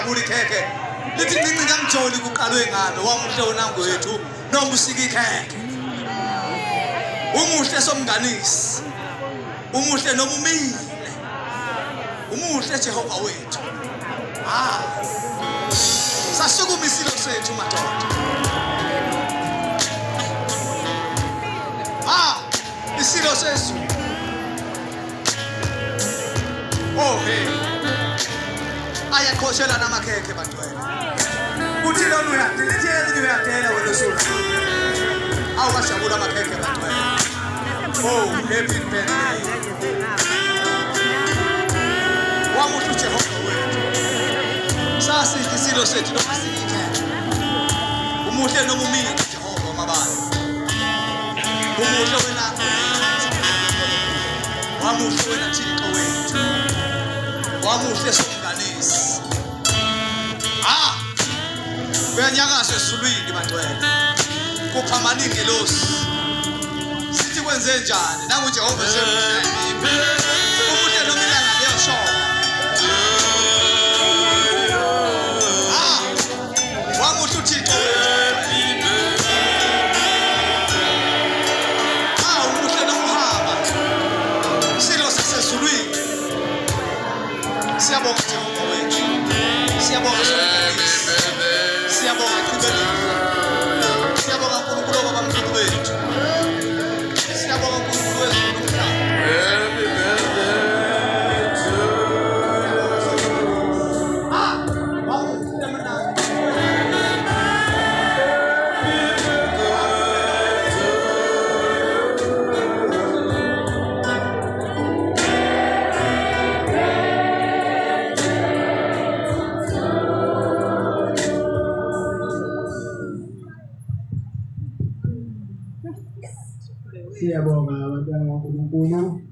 ujabule ikhekhe lithi ncinci kamjoli kuqalwe ngabe wamuhle wonangwethu noma usika ikhekhe umuhle somnganisi umuhle noma umile umuhle Jehova wethu sasukuma isilo sethu madoda isilo sethu hey ayakhoshela namakhekhe bantwana uthi lona uyadela wena usula awukajabula amakhekhe bantwana happy birthday wamuhle uJehova wethu sasithi isilo sethu lokusikhe umuhle noma umile Jehova wamabala umuhle wena wamuhle wena Thixo wethu wamuhle somnganisi uyanyakaza esulwini bantwana kupha amaningi losi sithi kwenze njani nangu Jehova esemuhle umuhle noma ilanga liyashona wamuhle uThixo umuhle noma uhamba isilo sasezulwini siyabonga Jehova wethu siyabonga somnganisi siyabonga qhubekile siyabonga uNkulunkulu wabamkhulu bethu siyabonga uNkulunkulu wezulu siyabonga abantwana baNkulunkulu